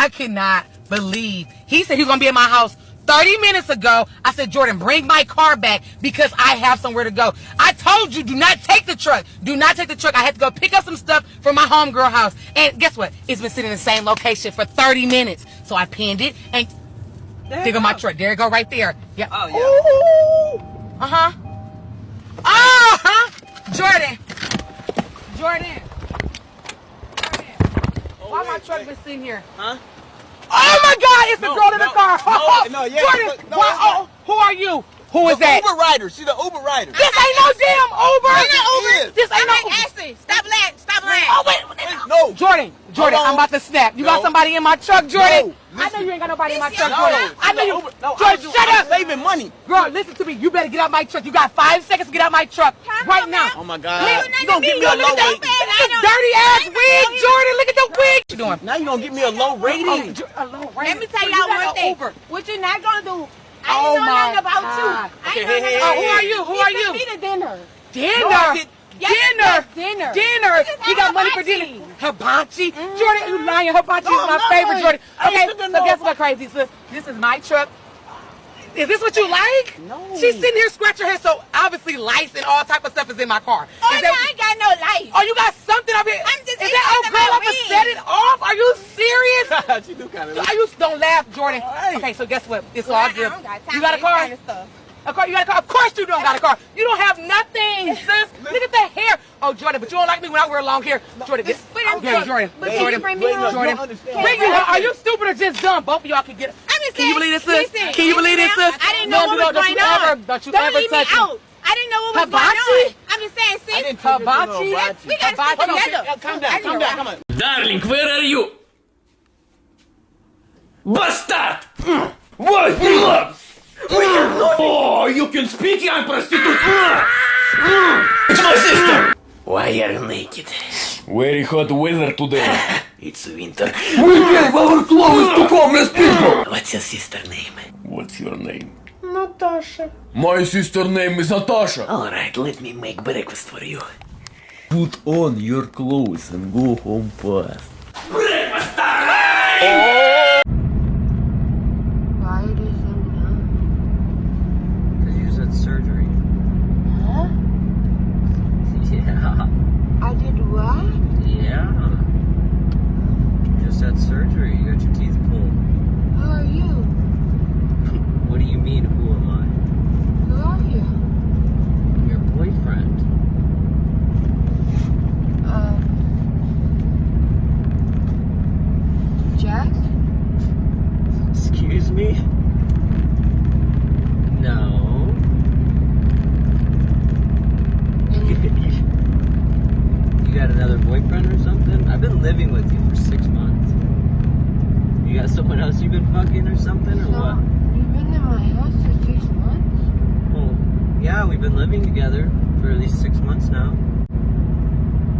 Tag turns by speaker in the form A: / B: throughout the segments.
A: I cannot believe. He said he was going to be at my house 30 minutes ago. I said, Jordan, bring my car back because I have somewhere to go. I told you, do not take the truck. Do not take the truck. I had to go pick up some stuff from my homegirl house. And guess what? It's been sitting in the same location for 30 minutes. So I pinned it and dig on my truck. There it go right there. Yeah.
B: Oh, yeah.
A: Ooh. Uh-huh. Uh-huh. Jordan. Why my truck been sitting here?
B: Huh?
A: Oh my God! It's the girl in the car.
B: Yeah.
A: Jordan, who are you? Who is that?
B: Uber rider. She's the Uber rider.
A: This ain't no damn Uber.
B: It's not Uber.
A: This ain't no Uber.
C: Ashley, stop lying.
A: Oh wait.
B: No.
A: Jordan, I'm about to snap. You got somebody in my truck, Jordan?
B: No,
A: I know you ain't got nobody in my truck,
B: No.
A: Jordan. I know you.
B: No,
A: Jordan, shut up.
B: I'm saving money.
A: Girl, listen to me. You better get out my truck. You got 5 seconds to get out my truck right now.
B: Oh my God.
A: Please,
B: You gonna give me a low rating?
A: Dirty ass wig, Jordan. Look at the wig. What you doing?
B: Now you gonna give me a low rating?
A: A low rating.
C: Let me tell y'all one thing.
A: Uber.
C: What you're not gonna do. I
A: Oh
C: ain't know
A: my
C: nothing about
A: God.
C: you. I
B: Okay,
C: ain't know
B: hey,
C: nothing
A: who
C: about
A: are you? Who are you?
C: He sent me to dinner.
A: Dinner.
C: Yes, dinner.
A: You got money for dinner. Hibachi. Jordan, you lying. Hibachi
B: No,
A: is my
B: I'm not
A: favorite,
B: lying.
A: Jordan.
B: I
A: Okay,
B: used to
A: so
B: know
A: guess what, crazy sis? This is my truck. Is this what you like?
B: No.
A: She's sitting here scratching her head, so obviously lights and all type of stuff is in my car.
C: Oh,
A: Is
C: no, I ain't got no life.
A: Oh, you got something up here?
C: I'm just
A: Is
C: eating
A: that old
C: something
A: girl
C: about
A: up to
C: weed.
A: set it off? Are you serious?
B: She do kind of.
A: Are you, don't laugh, Jordan.
B: Hey.
A: Okay, so guess what? It's
C: Well,
A: all
C: I
A: good.
C: don't got time
A: You got a
C: for this
A: car?
C: kind of stuff.
A: A car? You got a car? Of course you don't got a car. You don't have nothing, sis. Look at the hair. Oh, Jordan, but you don't like me when I wear long hair. Jordan,
C: But
A: Jordan.
C: But can you bring me home?
A: Jordan.
B: understand.
A: Bring you home. Are you stupid or just dumb? Both of y'all can get.
C: I'm just
A: Can you believe this, sis?
C: listen,
A: Can you believe this, sis?
C: I didn't know what was going on.
A: Don't you
C: Don't
A: ever
C: leave me
A: touch me.
C: out. I didn't know what was going
A: Hibachi?
C: on. I'm just saying,
B: I
C: sis.
B: didn't take her to no
A: Hibachi?
B: hibachi.
C: We gotta stick
A: Hibachi?
C: together.
B: Calm down. Come on.
D: Darling, where are you? Bastard! What? Oh, you can speak, young prostitute! It's my sister! Why are you naked? Very hot weather today. It's winter. We gave our clothes to homeless people! What's your sister name? What's your name?
A: Natasha.
D: My sister name is Natasha.
E: Alright, let me make breakfast for you.
D: Put on your clothes and go home fast.
E: Breakfast time!
C: Why are you so young?
B: Because you just had surgery.
C: Huh?
B: Yeah.
C: I did what?
B: Yeah. You just had surgery. You got your teeth pulled.
C: Who are you?
B: What do you mean, who am I?
C: Who are you?
B: I'm your boyfriend.
C: Jack?
B: Excuse me? No. You got another boyfriend or something? I've been living with you for 6 months. You got someone else you've been fucking or something, or what?
C: You've been in my house for 6 months?
B: Well, yeah, we've been living together for at least 6 months now.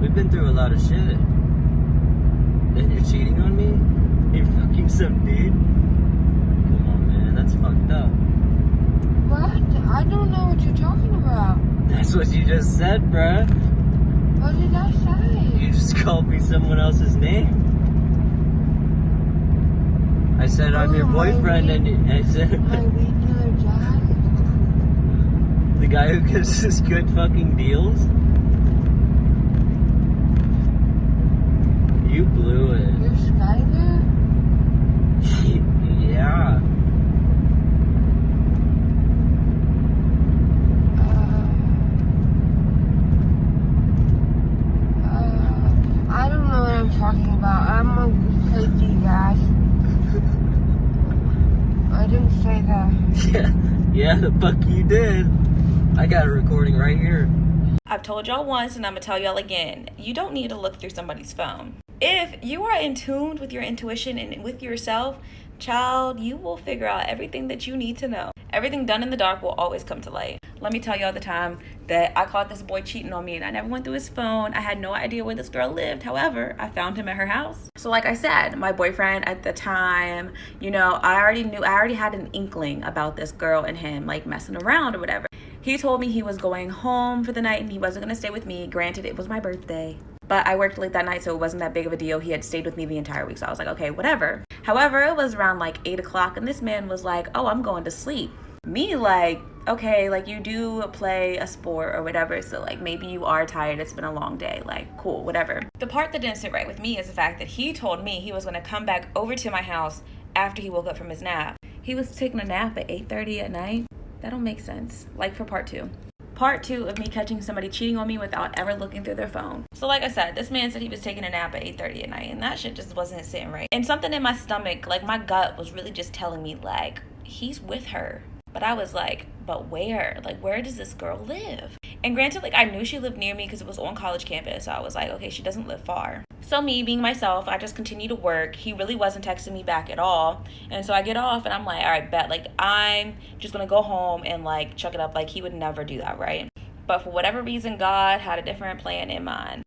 B: We've been through a lot of shit. And you're cheating on me? You're fucking some dude? Come on, man, that's fucked up.
C: What? I don't know what you're talking about.
B: That's what you just said, bruh.
C: What did I say?
B: You just called me someone else's name. I said I'm your boyfriend, and I said
C: My weed dealer, Jack?
B: the guy who gives us good fucking deals. You blew it.
C: You're Skyler?
B: Yeah.
C: I don't know what I'm talking about. I'm a crazy guy. I didn't say that.
B: Yeah, the fuck you did. I got a recording right here.
F: I've told y'all once and I'm gonna tell y'all again, you don't need to look through somebody's phone. If you are in tune with your intuition and with yourself, child, you will figure out everything that you need to know. Everything done in the dark will always come to light. Let me tell y'all the time that I caught this boy cheating on me and I never went through his phone. I had no idea where this girl lived. However, I found him at her house. So like I said, my boyfriend at the time, you know, I already had an inkling about this girl and him like messing around or whatever. He told me he was going home for the night and he wasn't gonna stay with me. Granted, it was my birthday. but I worked late that night, so it wasn't that big of a deal. He had stayed with me the entire week, so I was like, okay, whatever. However, it was around like 8 o'clock, and this man was like, oh, I'm going to sleep. Me, like, okay, like, you do play a sport or whatever, so like maybe you are tired, it's been a long day, like, cool, whatever. The part that didn't sit right with me is the fact that he told me he was going to come back over to my house after he woke up from his nap. He was taking a nap at 8:30 at night. That don't make sense. Like, for part 2. Part 2 of me catching somebody cheating on me without ever looking through their phone. So like I said, this man said he was taking a nap at 8:30 at night, and that shit just wasn't sitting right. And something in my stomach, like my gut was really just telling me like, he's with her. But I was like, but where? Like, where does this girl live? And granted, like, I knew she lived near me because it was on college campus. So I was like, okay, she doesn't live far. So me being myself, I just continued to work. He really wasn't texting me back at all. And so I get off and I'm like, all right, bet. Like, I'm just going to go home and like chuck it up. Like, he would never do that, right? But for whatever reason, God had a different plan in mind.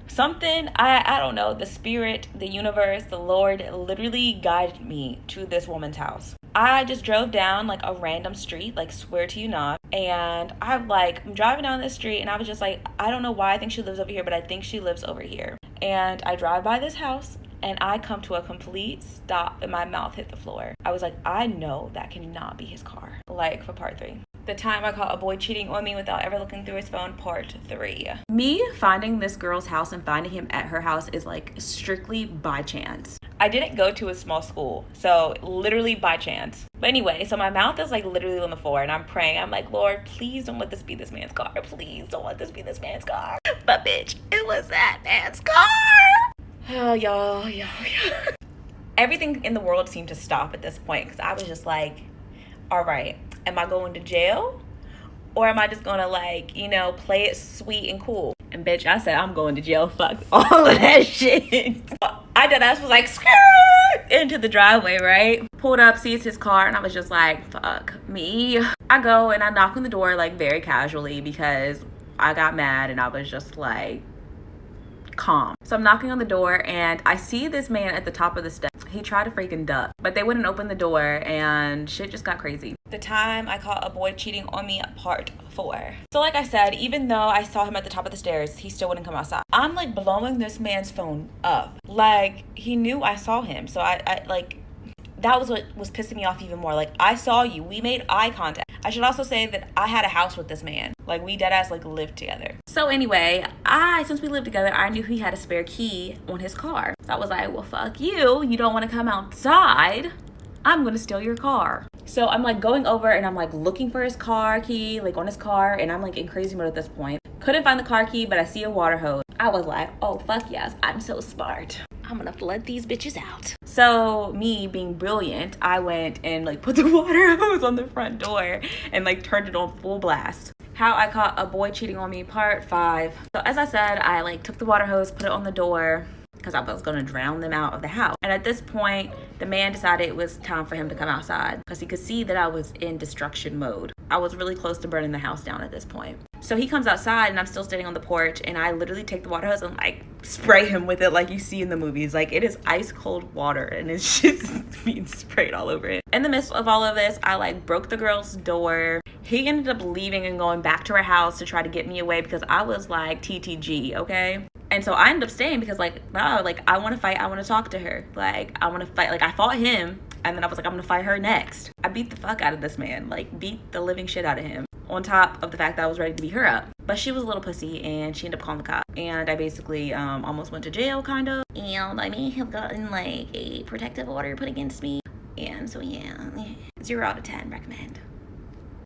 F: Something, I don't know, the spirit, the universe, the Lord literally guided me to this woman's house. I just drove down like a random street, like, swear to you not. And I'm driving down this street and I was just like, I don't know why I think she lives over here, but I think she lives over here. And I drive by this house and I come to a complete stop and my mouth hit the floor. I was like, I know that cannot be his car. Like, for part 3. The time I caught a boy cheating on me without ever looking through his phone, part 3. Me finding this girl's house and finding him at her house is like strictly by chance. I didn't go to a small school, so literally by chance. But anyway, so my mouth is like literally on the floor and I'm praying. I'm like, Lord, please don't let this be this man's car. Please don't let this be this man's car. But bitch, it was that man's car. Oh, y'all. Everything in the world seemed to stop at this point because I was just like, all right, am I going to jail? Or am I just gonna like, you know, play it sweet and cool? And bitch, I said I'm going to jail. Fuck all of that shit. I deadass was like, skirt into the driveway, right? Pulled up, sees his car, and I was just like, fuck me. I go and I knock on the door like very casually because I got mad and I was just like, calm. So I'm knocking on the door and I see this man at the top of the steps. He tried to freaking duck, but they wouldn't open the door and shit just got crazy. The time I caught a boy cheating on me, part 4. So like I said, even though I saw him at the top of the stairs, he still wouldn't come outside. I'm like blowing this man's phone up. Like, he knew I saw him. So I like, that was what was pissing me off even more. Like, I saw you, we made eye contact. I should also say that I had a house with this man. Like, we deadass like lived together. So anyway, since we lived together, I knew he had a spare key on his car. So I was like, well, fuck you. You don't want to come outside. I'm going to steal your car. So I'm like going over and I'm like looking for his car key, like on his car. And I'm like in crazy mode at this point. Couldn't find the car key, but I see a water hose. I was like, oh, fuck yes. I'm so smart. I'm gonna flood these bitches out. So me being brilliant, I went and like put the water hose on the front door and like turned it on full blast. How I caught a boy cheating on me, part 5. So as I said, I like took the water hose, put it on the door because I was gonna drown them out of the house. And at this point, the man decided it was time for him to come outside because he could see that I was in destruction mode. I was really close to burning the house down at this point. So he comes outside and I'm still standing on the porch and I literally take the water hose and like spray him with it like you see in the movies. Like, it is ice cold water and it's just being sprayed all over it. In the midst of all of this, I like broke the girl's door. He ended up leaving and going back to her house to try to get me away because I was like TTG, okay? And so I ended up staying because like, wow, like I want to fight. I want to talk to her. Like, I want to fight. Like, I fought him and then I was like, I'm gonna fight her next. I beat the fuck out of this man, like beat the living shit out of him. On top of the fact that I was ready to beat her up. But she was a little pussy and she ended up calling the cops. And I basically almost went to jail, kind of. And I may have gotten like a protective order put against me. And so yeah, 0 out of 10 recommend.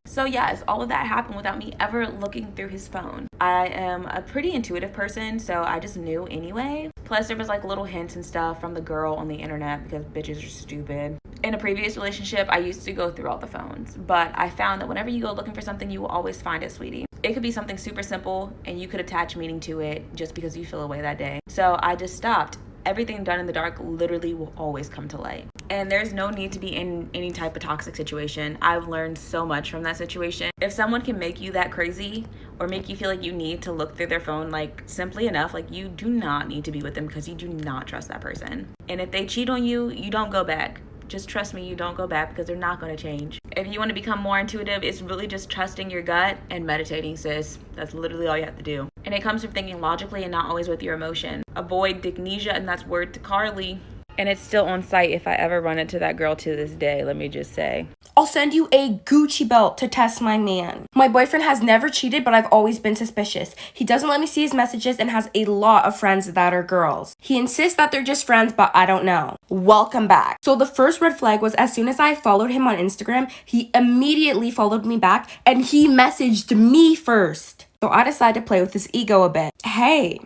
F: So yes, all of that happened without me ever looking through his phone. I am a pretty intuitive person, so I just knew anyway. Plus there was like little hints and stuff from the girl on the internet because bitches are stupid. In a previous relationship, I used to go through all the phones, but I found that whenever you go looking for something, you will always find it, sweetie. It could be something super simple and you could attach meaning to it just because you feel away that day. So I just stopped. Everything done in the dark literally will always come to light. And there's no need to be in any type of toxic situation. I've learned so much from that situation. If someone can make you that crazy or make you feel like you need to look through their phone, like simply enough, like you do not need to be with them because you do not trust that person. And if they cheat on you, you don't go back. Just trust me, you don't go back because they're not going to change. If you want to become more intuitive, it's really just trusting your gut and meditating, sis. That's literally all you have to do. And it comes from thinking logically and not always with your emotion. Avoid dicnesia, and that's word to Carly. And it's still on site if I ever run into that girl to this day, let me just say.
G: I'll send you a Gucci belt to test my man. My boyfriend has never cheated, but I've always been suspicious. He doesn't let me see his messages and has a lot of friends that are girls. He insists that they're just friends, but I don't know. Welcome back. So the first red flag was as soon as I followed him on Instagram, he immediately followed me back and he messaged me first. So I decided to play with his ego a bit. Hey,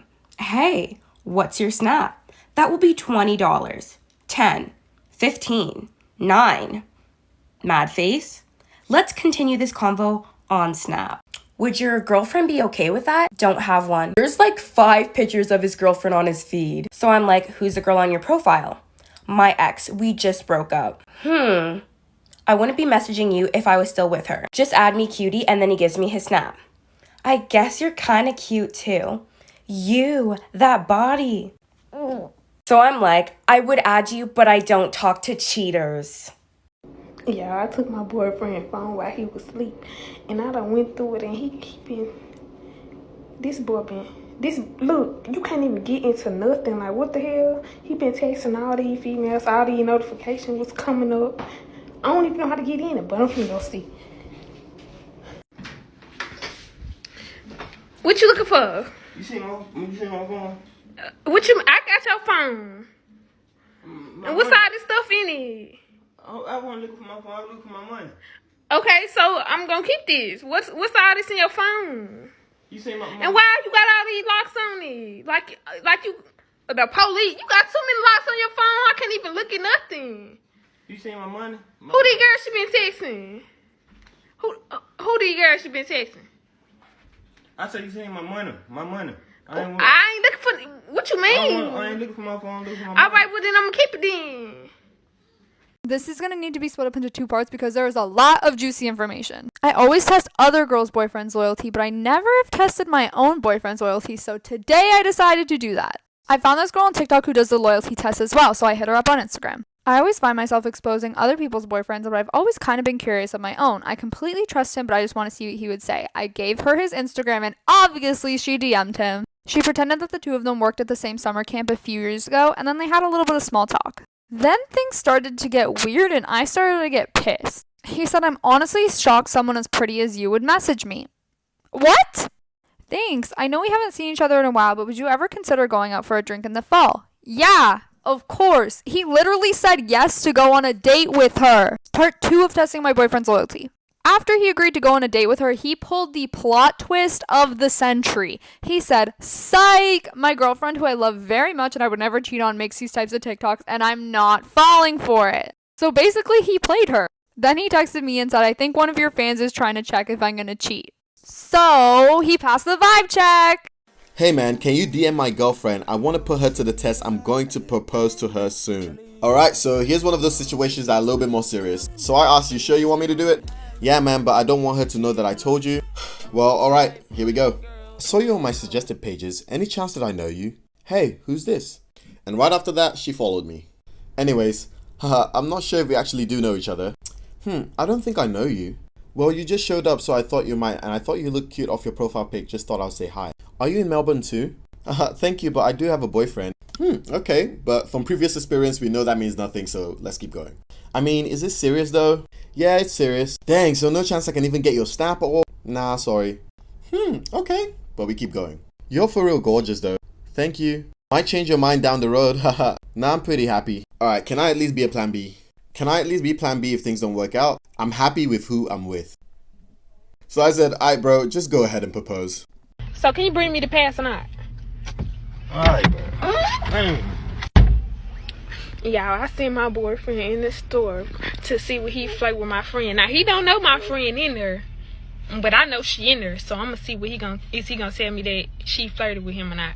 G: what's your snap? That will be $20. 10, 15, 9. Mad face. Let's continue this convo on Snap. Would your girlfriend be okay with that? Don't have one. There's like 5 pictures of his girlfriend on his feed. So I'm like, who's the girl on your profile? My ex, we just broke up. I wouldn't be messaging you if I was still with her. Just add me cutie, and then he gives me his snap. I guess you're kind of cute too. You, that body. So I'm like, I would add you, but I don't talk to cheaters.
C: Yeah, I took my boyfriend's phone while he was asleep, and I done went through it, and he been, look, you can't even get into nothing. Like, what the hell? He been texting all these females, all these notifications was coming up. I don't even know how to get in it, but I'm finna go see. What you looking for?
B: You see my phone?
C: I got your phone. And what's all this stuff in it?
B: I wasn't looking for my phone. I was looking for my money.
C: Okay, so I'm gonna keep this. What's all this in your phone?
B: You see my money?
C: And why you got all these locks on it? Like you, the police. You got so many locks on your phone. I can't even look at nothing.
B: You see my money?
C: Who the girl she been texting? Who the girl she been texting?
B: I said you seen my money. My money.
C: I ain't looking for. What you mean?
B: I ain't looking for my phone. I'm looking for my money.
C: All right, well then I'm gonna keep it then.
H: This is going to need to be split up into 2 parts because there is a lot of juicy information. I always test other girls' boyfriends' loyalty, but I never have tested my own boyfriend's loyalty, so today I decided to do that. I found this girl on TikTok who does the loyalty test as well, so I hit her up on Instagram. I always find myself exposing other people's boyfriends, but I've always kind of been curious of my own. I completely trust him, but I just want to see what he would say. I gave her his Instagram, and obviously she DM'd him. She pretended that the 2 of them worked at the same summer camp a few years ago, and then they had a little bit of small talk. Then things started to get weird and I started to get pissed. He said, I'm honestly shocked someone as pretty as you would message me. What? Thanks. I know we haven't seen each other in a while, but would you ever consider going out for a drink in the fall? Yeah, of course. He literally said yes to go on a date with her. Part 2 of testing my boyfriend's loyalty. After he agreed to go on a date with her, he pulled the plot twist of the century. He said, psych, my girlfriend, who I love very much and I would never cheat on, makes these types of TikToks and I'm not falling for it. So basically he played her. Then he texted me and said, I think one of your fans is trying to check if I'm going to cheat. So he passed the vibe check.
I: Hey man, can you DM my girlfriend? I want to put her to the test. I'm going to propose to her soon. Alright, so here's one of those situations that are a little bit more serious. So I asked, you sure you want me to do it? Yeah man, but I don't want her to know that I told you. Well, alright, here we go. I saw you on my suggested pages. Any chance that I know you? Hey, who's this? And right after that, she followed me. Anyways, haha, I'm not sure if we actually do know each other. I don't think I know you. Well, you just showed up, so I thought you might, and I thought you looked cute off your profile pic. Just thought I'll say hi. Are you in Melbourne too? Thank you, but I do have a boyfriend. Okay, but from previous experience, we know that means nothing, so let's keep going. I mean, is this serious though? Yeah, it's serious. Dang, so no chance I can even get your snap or... Nah, sorry. Okay, but we keep going. You're for real gorgeous though. Thank you. Might change your mind down the road, haha. Nah, I'm pretty happy. Alright, can I at least be a plan B? Can I at least be plan B if things don't work out? I'm happy with who I'm with. So I said, alright bro, just go ahead and propose.
C: So can you bring me the pass or not?
B: Alright, bro.
C: Y'all, I seen my boyfriend in the store to see what he flirt with my friend. Now he don't know my friend in there, but I know she in there. So I'm gonna see what he gonna tell me that she flirted with him or not.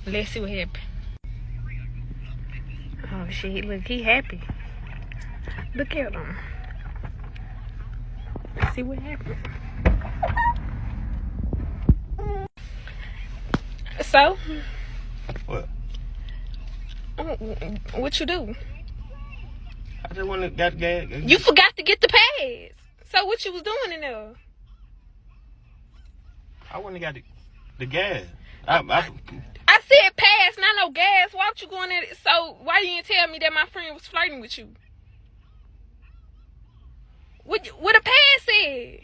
C: Let's see what happens. Oh shit! Look, he happy. Look at him. Let's see what happens. So.
B: What?
C: What you do?
B: just want to got gas.
C: You forgot to get the pass. So what you was doing in there?
B: I wouldn't have got the gas.
C: I said pass, not no gas. Why don't you going in? So why you didn't tell me that my friend was flirting with you? What a pass said?